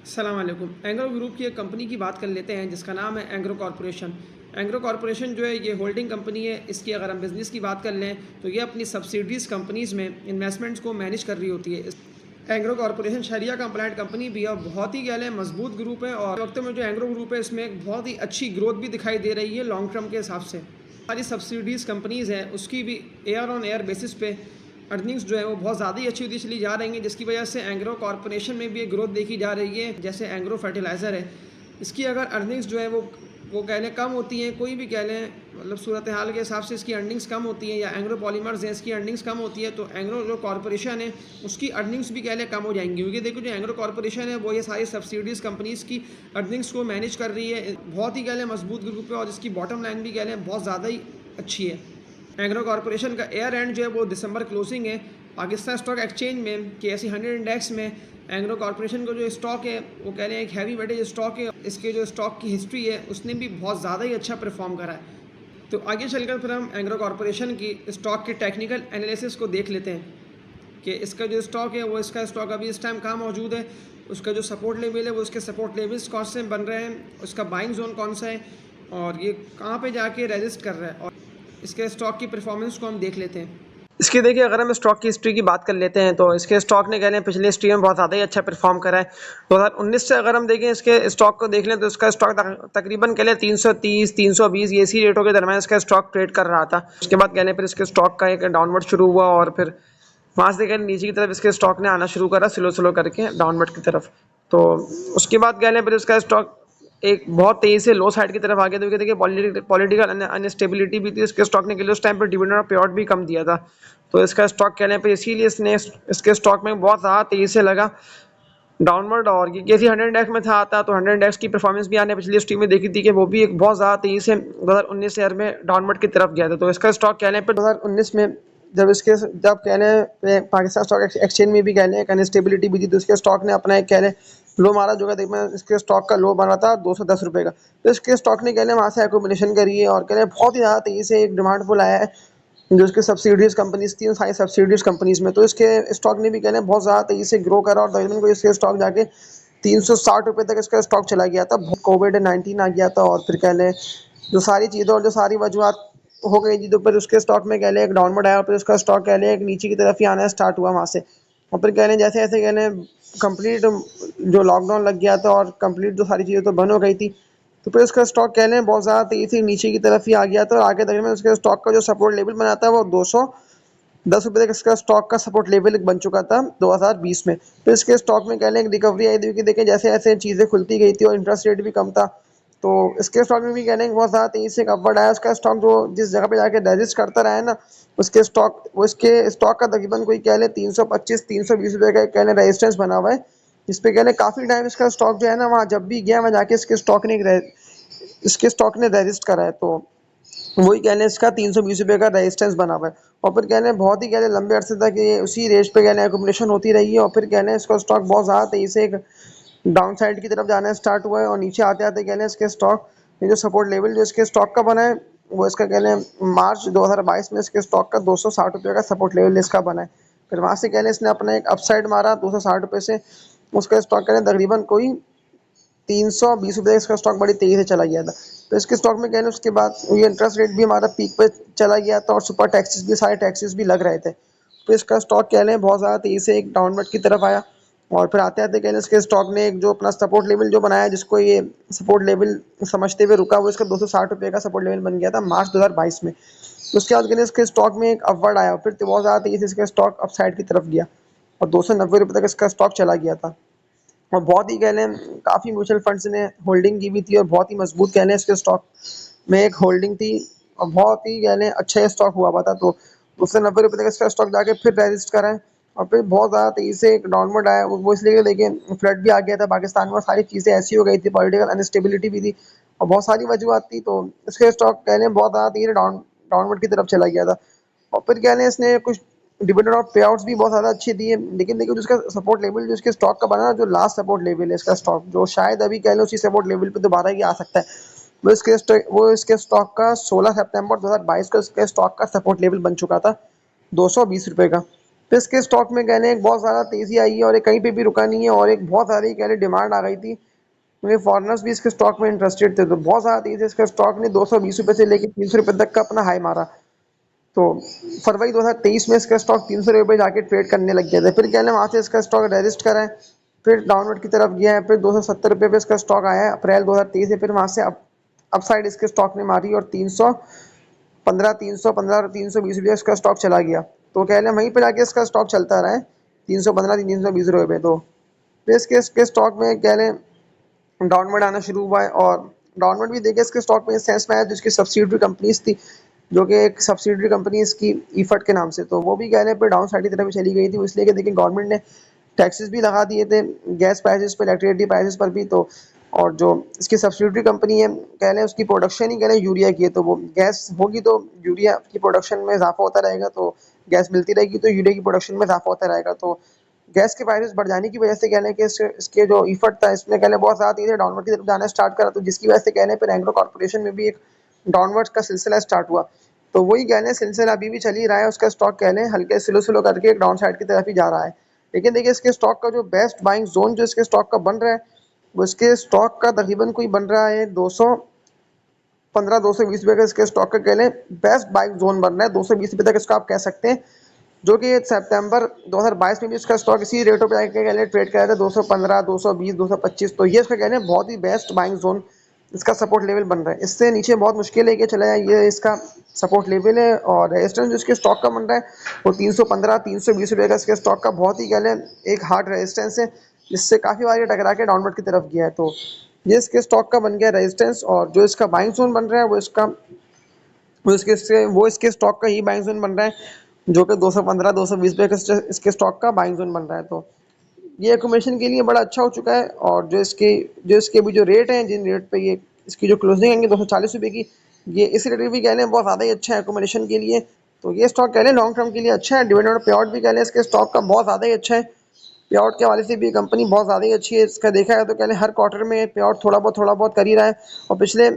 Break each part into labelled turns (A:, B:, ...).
A: अस्सलाम वालेकुम। एंग्रो ग्रुप की एक कंपनी की बात कर लेते हैं जिसका नाम है एंग्रो कॉरपोरेशन। एंग्रो कॉरपोरेशन जो है ये होल्डिंग कंपनी है। इसकी अगर हम बिज़नेस की बात कर लें तो ये अपनी सब्सिडीज़ कंपनीज़ में इन्वेस्टमेंट्स को मैनेज कर रही होती है। एंग्रो कॉरपोरेशन शरिया कंप्लाइंट कंपनी भी है और बहुत ही कह लें मजबूत ग्रुप है और वक्त में जो एंग्रो ग्रुप है इसमें एक बहुत ही अच्छी ग्रोथ भी दिखाई दे रही है लॉन्ग टर्म के हिसाब से। हमारी सब्सिडीज़ कंपनीज़ हैं उसकी भी एयर ऑन एयर बेसिस पे अर्निंग्स जो है वो बहुत ज़्यादा ही अच्छी होती चली जा रही हैं, जिसकी वजह से एंग्रो कॉरपोरेशन में भी एक ग्रोथ देखी जा रही है। जैसे एंग्रो फर्टिलाइज़र है, इसकी अगर अर्निंग्स जो है वो कह लें कम होती हैं, कोई भी कह लें मतलब सूरत हाल के हिसाब से इसकी अर्निंग्स कम होती हैं, या एंग्रो पॉलीमर्स है इसकी अर्निंग्स कम होती है, तो एंग्रो जो कॉरपोरेशन है उसकी अर्निंग्स भी कह लें कम हो जाएंगी। क्योंकि देखो जो एंग्रो कॉरपोरेशन है वो ये सारी सब्सिडीज़ कंपनीज़ की अर्निंग्स को मैनेज कर रही है। बहुत ही कह लें मजबूत ग्रुप है और इसकी बॉटम लाइन भी कह लें बहुत ज़्यादा ही अच्छी है। एग्रो कॉरपोरेशन का एयर एंड जो है वो दिसंबर क्लोजिंग है। पाकिस्तान स्टॉक एक्सचेंज में KSE 100 इंडेक्स में एग्रो कॉरपोरेशन का जो स्टॉक है वो कह रहे हैं एक हैवी वेटेज स्टॉक है। इसके जो स्टॉक की हिस्ट्री है उसने भी बहुत ज़्यादा ही अच्छा परफॉर्म करा है। तो आगे चलकर फिर हम एग्रो कॉरपोरेशन की स्टॉक के टेक्निकल एनालिसिस को देख लेते हैं कि इसका जो स्टॉक है वो इसका स्टॉक अभी इस टाइम कहाँ मौजूद है, उसका जो सपोर्ट लेवल है वो उसके सपोर्ट लेवल्स कौन से बन रहे हैं, उसका बाइंग जोन कौन सा है और ये कहाँ पे जाके रेजिस्ट कर रहा है। और इसके स्टॉक की परफॉर्मेंस को हम देख लेते हैं। इसकी देखिए अगर हम स्टॉक की हिस्ट्री की बात कर लेते हैं तो इसके स्टॉक ने कह लें पिछले हिस्ट्री में बहुत ज़्यादा ही अच्छा परफॉर्म करा है। 2019 से अगर हम देखें इसके स्टॉक को देख लें तो इसका स्टॉक तकरीबन कह लें 330 320 ये इसी रेटों के दरम्यान इसका स्टॉक ट्रेड कर रहा था। उसके बाद कह लें फिर इसके स्टॉक का एक डाउनवर्ड शुरू हुआ और फिर वहाँ से कह लें नीचे की तरफ इसके स्टॉक ने आना शुरू करा स्लो स्लो करके डाउनवर्ड की तरफ। तो उसके बाद कह लें फिर इसका स्टॉक एक बहुत तेजी से लो साइड की तरफ आ गया। तो देखिए पॉलिटिकल अनस्टेबिलिटी भी थी इसके स्टॉक ने के लिए उस टाइम पर डिविडेंड और पे आउट भी कम दिया था। तो इसका स्टॉक कहने पे इसीलिए इसने इसके स्टॉक में बहुत ज़्यादा तेजी से लगा डाउनवर्ड। और ये किसी 100 इंडेक्स में था आता तो 100 इंडेक्स की परफॉर्मेंस भी आने पिछली हिस्ट्री में देखी थी कि वो भी एक बहुत ज़्यादा तेजी से 2019 ईयर में डाउनवर्ड की तरफ गया था। तो इसका स्टॉक कहने पे 2019 में जब कहने पे पाकिस्तान स्टॉक एक्सचेंज में भी कहने एक अनस्टेबिलिटी भी थी तो इसके स्टॉक ने अपना एक कहने लो मारा जो कि देखना इसके स्टॉक का लो बना था 210 रुपये का। तो इसके स्टॉक ने कहने वहाँ से एक्यूमुलेशन करी है और कहने बहुत ही ज़्यादा तेजी से एक डिमांड पुल आया है जो इसके सब्सिडीज कंपनीज थी उन सारी सब्सिडीज कंपनीज में। तो इसके स्टॉक ने भी कहने बहुत ज़्यादा तेजी से ग्रो करा और तकरीबन को इसके स्टॉक जाके 360 रुपये तक इसका स्टॉक चला गया था। कोविड-19 आ गया था और फिर कह लें जो सारी चीज़ें और जो सारी वजूहत हो गई थी तो फिर उसके स्टॉक में कह लें एक डाउनवर्ड आया और फिर उसका स्टॉक कह लें एक नीचे की तरफ ही आना स्टार्ट हुआ वहाँ से। और फिर कह लें जैसे जैसे कह लें कंप्लीट जो लॉकडाउन लग गया था और कंप्लीट जो सारी चीज़ें तो बंद हो गई थी तो फिर उसका स्टॉक कह लें बहुत ज़्यादा तेज़ी से नीचे की तरफ ही आ गया था। और आगे तकरीबन उसके स्टॉक का जो सपोर्ट लेवल बना था वो 210 रुपये तक इसका स्टॉक का सपोर्ट लेवल बन चुका था 2020 में। तो इसके स्टॉक में कह लें एक रिकवरी आई थी कि देखें जैसे जैसे चीज़ें खुलती गई थी और इंटरेस्ट रेट भी कम था तो इसके स्टॉक में भी कह लें बहुत ज़्यादा तेज़ी से एक अपवर्ड आया। उसका स्टॉक जो जिस जगह पे जाके रजिस्ट करता रहा है ना उसके स्टॉक वो इसके स्टॉक का तकरीबन कोई कह लें 325-320 रुपये का कह लें रेजिस्टेंस बना हुआ है जिस पे कह लें काफ़ी टाइम इसका स्टॉक जो है ना वहाँ जब भी गया वहाँ जाके इसके स्टॉक ने रजिस्ट करा है। तो वही कह लें इसका 320 रुपये का रेजिस्टेंस बना हुआ है और फिर कह लें बहुत ही कह लें लंबे अरसे तक ये उसी रेंज पे कह लें एक्यूमुलेशन होती रही है और फिर कह लें इसका स्टॉक बहुत ज़्यादा तेज़ी से एक डाउन साइड की तरफ जाना स्टार्ट हुआ है और नीचे आते आते कह लें इसके स्टॉक ये जो सपोर्ट लेवल जो इसके स्टॉक का बना है वो इसका कह लें मार्च 2022 में इसके स्टॉक का 260 रुपये का सपोर्ट लेवल इसका बना है। फिर वहाँ से कह लें इसने अपना एक अपसाइड मारा 260 रुपये से उसका स्टॉक कह लें तकरीबन कोई 320 रुपये इसका स्टॉक बड़ी तेज़ी से चला गया था। तो इसके स्टॉक में कह लें उसके बाद ये इंटरेस्ट रेट भी हमारा पीक पे चला गया था और सुपर टैक्सेस भी सारे टैक्सेस भी लग रहे थे। तो इसका स्टॉक कह लें बहुत ज़्यादा तेज़ी से एक डाउनवर्ड की तरफ आया और फिर आते आते कह लें इसके स्टॉक ने एक जो अपना सपोर्ट लेवल जो बनाया जिसको ये सपोर्ट लेवल समझते हुए रुका वो इसका 260 रुपये का सपोर्ट लेवल बन गया था मार्च 2022 में। तो उसके बाद कह लें इसके स्टॉक में एक अपवर्ड आया फिर तो बहुत ज़्यादा तेज़ी से इसका स्टॉक अपसाइड की तरफ गया और 290 रुपये तक इसका स्टॉक चला गया था। और बहुत ही कह लें काफ़ी म्यूचुअल फंड्स ने होल्डिंग की भी थी और बहुत ही मजबूत कह लें इसके स्टॉक में एक होल्डिंग थी और बहुत ही कह लें अच्छा स्टॉक हुआ हुआ था। तो उससे 90 रुपये तक इसका स्टॉक जाके फिर रजिस्ट करा है और फिर बहुत ज़्यादा तेज़ी से एक डाउनवर्ड आया वो इसलिए देखिए फ्लड भी आ गया था पाकिस्तान में और सारी चीज़ें ऐसी हो गई थी पॉलिटिकल अनस्टेबिलिटी भी थी और बहुत सारी वजूहत थी। तो इसके स्टॉक कह लें बहुत ज़्यादा तेज़ी से डाउनवर्ड की तरफ चला गया था और फिर कह लें इसने कुछ डिविडेंड और पे आउट्स भी बहुत ज़्यादा अच्छे दिए। लेकिन देखिए जिसका सपोर्ट लेवल जो इसके स्टॉक का बना जो लास्ट सपोर्ट लेवल है इसका स्टॉक जो शायद अभी कह लो उसी सपोर्ट लेवल पे दोबारा ही आ सकता है वो इसके स्टॉक का 16 सितंबर 2022 को इसके स्टॉक का सपोर्ट लेवल बन चुका था 220 रुपये का।
B: तो इसके स्टॉक में कह लें एक बहुत ज़्यादा तेज़ी आई है और ये कहीं पे भी रुका नहीं है और एक बहुत सारी कह लें डिमांड आ गई थी, क्योंकि फॉरेनर्स भी इसके स्टॉक में इंटरेस्टेड थे, तो बहुत ज़्यादा तेज़ी से इसका स्टॉक ने 220 रुपये से लेकर 300 रुपये तक का अपना हाई मारा। तो फरवरी 2023 में इसका स्टॉक 300 रुपये पे जाके ट्रेड करने लग गया था। फिर क्या है वहाँ से इसका स्टॉक रजिस्ट करा है, फिर डाउनवर्ड की तरफ गया है, फिर 270 रुपये पे इसका स्टॉक आया है अप्रैल 2023 से, फिर वहाँ से अप साइड इसके स्टॉक ने मारी और 315 315 और 320 रुपये इसका स्टॉक चला गया। तो कह लें वहीं पर जाके इसका स्टॉक चलता रहा है 315 320 रुपये पे। तो फिर इसके स्टॉक में कह लें डाउनवर्ड आना शुरू हुआ है और डाउनवर्ड भी देखिए इसके स्टॉक में इस सेंस में आया जिसकी सब्सिडरी कंपनीज थी, जो कि एक सब्सिडरी कंपनी इसकी ईफट के नाम से, तो वो भी कह रहे पे डाउन साइड की तरफ चली गई थी, इसलिए कि देखिए गवर्नमेंट ने टैक्सेस भी लगा दिए थे गैस प्राइसेस पर, इलेक्ट्रिसिटी प्राइसेस पर भी। तो और जो इसकी सब्सिडरी कंपनी है कह लें उसकी प्रोडक्शन ही कह लें यूरिया की है, तो वो गैस होगी तो यूरिया की प्रोडक्शन में इजाफा होता रहेगा, तो गैस मिलती रहेगी तो यूरिया की प्रोडक्शन में इजाफा होता रहेगा। तो गैस के प्राइसेस बढ़ जाने की वजह से कह लें कि इसके जो इफर्ट था इसमें कह लें बहुत ज़्यादा तेज़ी डाउनवर्ड की तरफ जाना स्टार्ट करा, तो जिसकी वजह से कह लें फिर एंग्रो कॉर्पोरेशन में भी एक डाउनवर्ड का सिलसिला स्टार्ट हुआ। तो वही कह लें सिलसिला अभी भी चल ही रहा है, उसका स्टॉक कह लें हल्के स्लो स्लो करके एक डाउन साइड की तरफ ही जा रहा है। लेकिन देखिए इसके स्टॉक का जो बेस्ट बाइंग जोन जो इसके स्टॉक का बन रहा है, वो इसके स्टॉक का तकरीबन कोई बन रहा है 215 220 रुपये का इसके स्टॉक का कह लें बेस्ट बाइंग जोन बन रहा है, 220 रुपये तक इसको आप कह सकते हैं, जो कि सितंबर 2022 में भी इसका स्टॉक इसी रेटों पे जाके कह लें ट्रेड कर रहा था 215 220 225। तो ये इसका कह लें बहुत ही बेस्ट बाइंग जोन इसका सपोर्ट लेवल बन रहा है, इससे नीचे बहुत मुश्किल है कि चला जाए, ये इसका सपोर्ट लेवल है। और रेजिस्टेंस जो इसके स्टॉक का बन रहा है वो 315 320 रुपये का इसके स्टॉक का बहुत ही कह लें एक हार्ड रेजिस्टेंस है, जिससे काफ़ी बार ये टकरा के डाउनवर्ड की तरफ गया है। तो ये इसके स्टॉक का बन गया रेजिस्टेंस, और जो इसका बाइंग जोन बन रहा है वो इसके स्टॉक का ही बाइंग जोन बन रहा है, जो कि 215 220 रुपये का इसके स्टॉक का बाइंग जोन बन रहा है। तो ये एकोमोडेशन के लिए बड़ा अच्छा हो चुका है। और जो इसके भी जो रेट हैं, जिन रेट पे ये इसकी जो क्लोजिंग आएंगे 240 रुपये की, ये इस रेट भी कह लें बहुत ज़्यादा ही अच्छा है एकोमोडेशन के लिए। तो ये स्टॉक कह लें लॉन्ग टर्म के लिए अच्छा है। डिविडेंड और पे आउट भी कह लें इसके स्टॉक का बहुत ज़्यादा ही अच्छा है, पे आउट के हवाले से भी कंपनी बहुत ज़्यादा ही अच्छी है। इसका देखा है तो कह लें हर क्वार्टर में पे आउट थोड़ा बहुत कर ही रहा है, और पिछले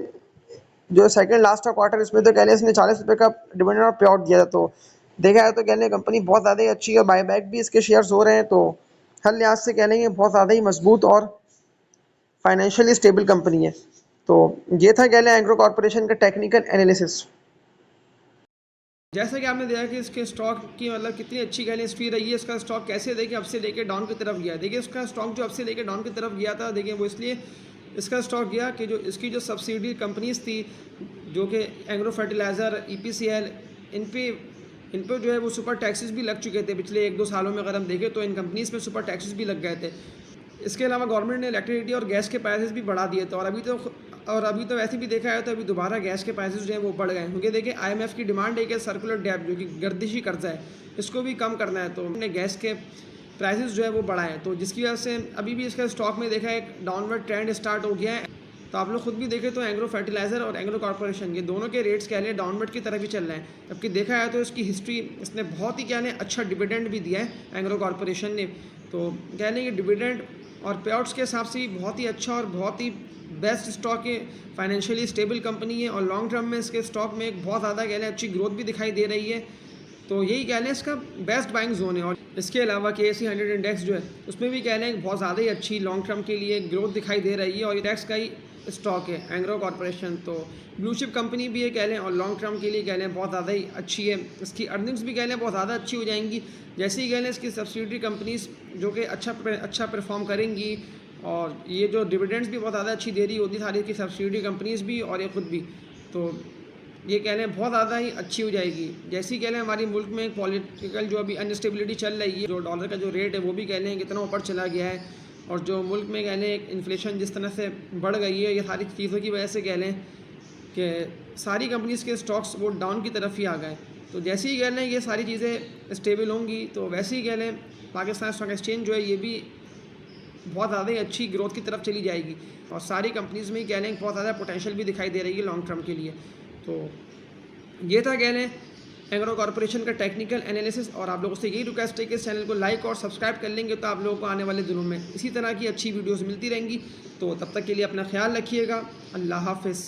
B: जो सेकंड लास्ट का क्वार्टर इसमें तो कह लें इसने 40 रुपये का डिविडेंड और पे आउट दिया था। तो देखा है तो कह लें कंपनी बहुत ज़्यादा ही अच्छी है, और बायबैक भी इसके शेयर्स हो रहे हैं, तो हर लिहाज से कह लें ये बहुत ज़्यादा ही मजबूत और फाइनेंशियली स्टेबल कंपनी है। तो ये था कह लें एंग्रो कॉर्पोरेशन का टेक्निकल एनालिसिस।
A: जैसा कि आपने देखा कि इसके स्टॉक की मतलब कितनी अच्छी कह लें हिस्ट्री रही है, इसका स्टॉक कैसे देखिए अब से लेके डाउन की तरफ गया। देखिए इसका स्टॉक जो अब से लेके डाउन की तरफ गया था, देखिए वो इसलिए इसका स्टॉक गया कि जो इसकी जो सब्सिडी कंपनीज थी, जो कि एग्रो फर्टिलाइज़र EPCL, इन पे जो है वो सुपर टैक्सेस भी लग चुके थे पिछले 1-2 सालों में। अगर हम देखें तो इन कंपनीज़ में सुपर टैक्सेस भी लग गए थे। इसके अलावा गवर्नमेंट ने इलेक्ट्रिसिटी और गैस के प्राइसेस भी बढ़ा दिए थे, और अभी तो वैसे भी देखा है तो अभी दोबारा गैस के प्राइसेस जो हैं वो बढ़ गए हैं, क्योंकि देखिए IMF की डिमांड है कि सर्कुलर डेब्ट जो कि गर्दिशी कर्जा है, इसको भी कम करना है, तो हमने गैस के प्राइसेस जो है वो बढ़ाए, तो जिसकी वजह से अभी भी इसका स्टॉक में देखा एक डाउनवर्ड ट्रेंड स्टार्ट हो गया है। तो आप लोग खुद भी देखें तो एग्रो फर्टिलाइज़र और एग्रो कॉर्पोरेशन ये दोनों के रेट्स कह लें डाउनवर्ड की तरफ ही चल रहे हैं। जबकि देखा है तो इसकी हिस्ट्री इसने बहुत ही कह लें अच्छा डिविडेंड भी दिया है एग्रो कॉर्पोरेशन ने, तो कह लें ये डिविडेंड और पे आउट्स के हिसाब से बहुत ही अच्छा और बहुत ही बेस्ट स्टॉक है, फाइनेंशियली स्टेबल कंपनी है, और लॉन्ग टर्म में इसके स्टॉक में एक बहुत ज़्यादा कह लें अच्छी ग्रोथ भी दिखाई दे रही है। तो यही कह लें इसका बेस्ट बाइंग जोन है। और इसके अलावा KSE 100 इंडेक्स जो है उसमें भी कह लें बहुत ज़्यादा ही अच्छी लॉन्ग टर्म के लिए ग्रोथ दिखाई दे रही है, और इंडेक्स का ही स्टॉक है एग्रो कॉर्पोरेशन, तो ब्लू चिप कंपनी भी है कह लें, और लॉन्ग टर्म के लिए कह लें बहुत ज़्यादा ही अच्छी है। इसकी अर्निंग्स भी कह लें बहुत ज़्यादा अच्छी हो जाएंगी, जैसे ही कह लें इसकी सब्सिडरी कंपनीज जो कि अच्छा परफॉर्म करेंगी, और ये जो डिविडेंड्स भी बहुत ज़्यादा अच्छी दे रही होती सारी की सब्सिडरी कंपनीज भी और ये खुद भी, तो ये कह लें बहुत ज़्यादा ही अच्छी हो जाएगी। जैसे ही कह लें हमारी मुल्क में पॉलिटिकल जो अभी अनस्टेबिलिटी चल रही है, जो डॉलर का जो रेट है वो भी कह लें कितना ऊपर चला गया है, और जो मुल्क में कह लें इन्फ्लेशन जिस तरह से बढ़ गई है, ये सारी चीज़ों की वजह से कह लें कि सारी कंपनीज़ के स्टॉक्स वो डाउन की तरफ ही आ गए। तो जैसे ही कह लें ये सारी चीज़ें स्टेबल होंगी, तो वैसे ही कह लें पाकिस्तान स्टॉक एक्सचेंज जो है ये भी बहुत ज़्यादा ही अच्छी ग्रोथ की तरफ चली जाएगी, और सारी कंपनीज़ में ही कह लें बहुत ज़्यादा पोटेंशियल भी दिखाई दे रही है लॉन्ग टर्म के लिए। तो ये था कह लें एग्रो कॉर्पोरेशन का टेक्निकल एनालिसिस, और आप लोगों से यही रिक्वेस्ट है कि इस चैनल को लाइक और सब्सक्राइब कर लेंगे तो आप लोगों को आने वाले दिनों में इसी तरह की अच्छी वीडियोस मिलती रहेंगी। तो तब तक के लिए अपना ख्याल रखिएगा। अल्लाह हाफ़िज़।